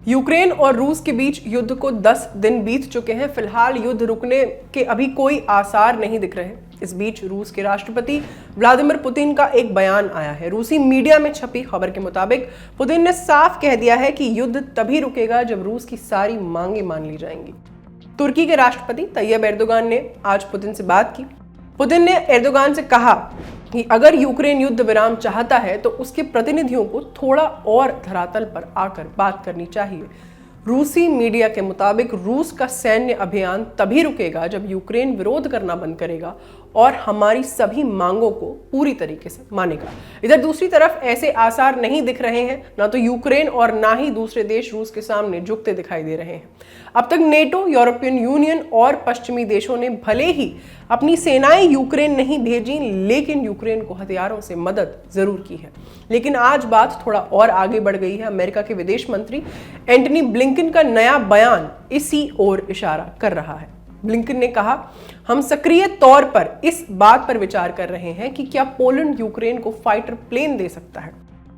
Ukraine और रूस के बीच युद्ध को 10 दिन बीत चुके हैं। फिलहाल युद्ध रुकने के अभी कोई आसार नहीं दिख रहे। इस बीच रूस के राष्ट्रपति व्लादिमीर पुतिन का एक बयान आया है। रूसी मीडिया में छपी खबर के मुताबिक पुतिन ने साफ कह दिया है कि युद्ध तभी रुकेगा जब रूस की सारी मांगे मान ली जाएंगी। तुर्की के राष्ट्रपति तैयब एर्दोगान ने आज पुतिन से बात की। पुतिन ने एर्दोगान से कहा कि अगर यूक्रेन युद्ध विराम चाहता है तो उसके प्रतिनिधियों को थोड़ा और धरातल पर आकर बात करनी चाहिए। रूसी मीडिया के मुताबिक रूस का सैन्य अभियान तभी रुकेगा जब यूक्रेन विरोध करना बंद करेगा और हमारी सभी मांगों को पूरी तरीके से मानेगा। इधर दूसरी तरफ ऐसे आसार नहीं दिख रहे हैं, ना तो यूक्रेन और ना ही दूसरे देश रूस के सामने झुकते दिखाई दे रहे हैं। अब तक नेटो, यूरोपियन यूनियन और पश्चिमी देशों ने भले ही अपनी सेनाएं यूक्रेन नहीं भेजी, लेकिन यूक्रेन को हथियारों से मदद जरूर की है। लेकिन आज बात थोड़ा और आगे बढ़ गई है। अमेरिका के विदेश मंत्री एंटनी ब्लिंकन का नया बयान इसी ओर इशारा कर रहा है। ब्लिंकन ने कहा, हम सक्रिय तौर पर इस बात पर विचार कर रहे हैं कि क्या पोलैंड यूक्रेन को फाइटर प्लेन दे सकता है।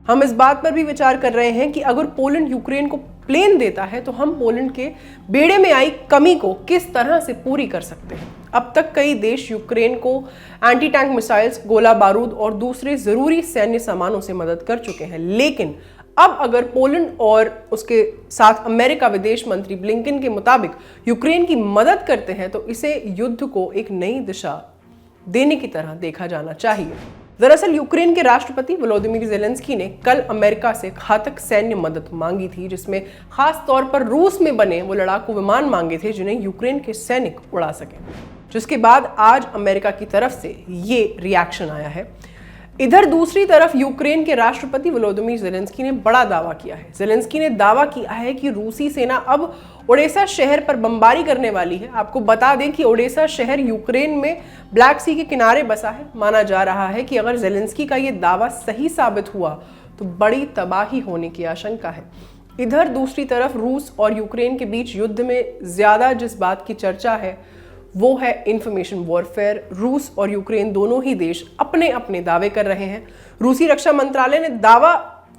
हम इस बात पर भी विचार कर रहे हैं कि अगर पोलैंड यूक्रेन को प्लेन देता है तो हम पोलैंड के बेड़े में आई कमी को किस तरह से पूरी कर सकते हैं। अब तक कई देश यूक्रेन को एंटी टैंक मिसाइल्स, गोला बारूद और दूसरे जरूरी सैन्य सामानों से मदद कर चुके हैं, लेकिन अब अगर पोलैंड और उसके साथ अमेरिका विदेश मंत्री ब्लिंकन के मुताबिक यूक्रेन की मदद करते हैं तो इसे युद्ध को एक नई दिशा देने की तरह देखा जाना चाहिए। दरअसल यूक्रेन के राष्ट्रपति वोलोदिमीर ज़ेलेंस्की ने कल अमेरिका से घातक सैन्य मदद मांगी थी, जिसमें खास तौर पर रूस में बने वो लड़ाकू विमान मांगे थे जिन्हें यूक्रेन के सैनिक उड़ा सकें, जिसके बाद आज अमेरिका की तरफ से ये रिएक्शन आया है। इधर दूसरी तरफ यूक्रेन के राष्ट्रपति वोलोदिमीर ज़ेलेंस्की ने बड़ा दावा किया है। ज़ेलेंस्की ने दावा किया है कि रूसी सेना अब ओडेसा शहर पर बमबारी करने वाली है। आपको बता दें कि ओडेसा शहर यूक्रेन में ब्लैक सी के किनारे बसा है। माना जा रहा है कि अगर ज़ेलेंस्की का ये दावा सही साबित हुआ तो बड़ी तबाही होने की आशंका है। इधर दूसरी तरफ रूस और यूक्रेन के बीच युद्ध में ज्यादा जिस बात की चर्चा है वो है इंफॉर्मेशन वॉरफेयर। रूस और यूक्रेन दोनों ही देश अपने अपने दावे कर रहे हैं। रूसी रक्षा मंत्रालय ने दावा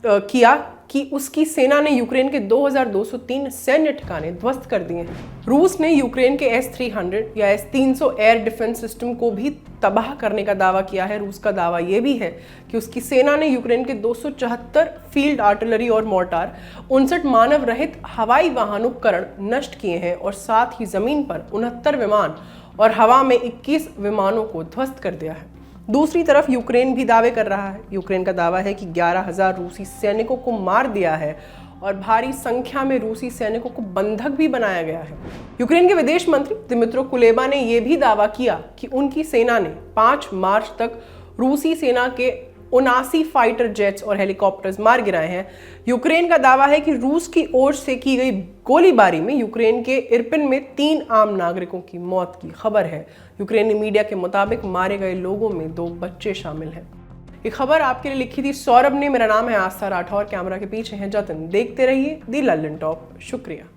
किया कि उसकी सेना ने यूक्रेन के 2203 सैन्य ठिकाने ध्वस्त कर दिए हैं। रूस ने यूक्रेन के S-300 या S-300 एयर डिफेंस सिस्टम को भी तबाह करने का दावा किया है। रूस का दावा यह भी है कि उसकी सेना ने यूक्रेन के 274 फील्ड आर्टिलरी और मोर्टार, 59 मानव रहित हवाई वाहन उपकरण नष्ट किए हैं और साथ ही जमीन पर 69 विमान और हवा में 21 विमानों को ध्वस्त कर दिया है। दूसरी तरफ यूक्रेन भी दावे कर रहा है। यूक्रेन का दावा है कि 11,000 रूसी सैनिकों को मार दिया है और भारी संख्या में रूसी सैनिकों को बंधक भी बनाया गया है। यूक्रेन के विदेश मंत्री दिमित्रो कुलेबा ने यह भी दावा किया कि उनकी सेना ने 5 मार्च तक रूसी सेना के 79 फाइटर जेट्स और हेलीकॉप्टर्स मार गिराए हैं। यूक्रेन का दावा है कि रूस की ओर से की गई गोलीबारी में यूक्रेन के इरपिन में 3 आम नागरिकों की मौत की खबर है। यूक्रेनी मीडिया के मुताबिक मारे गए लोगों में 2 बच्चे शामिल हैं। ये खबर आपके लिए लिखी थी सौरभ ने। मेरा नाम है आस्था राठौर, कैमरा के पीछे है जतन। देखते रहिए दी लल्लन टॉप। शुक्रिया।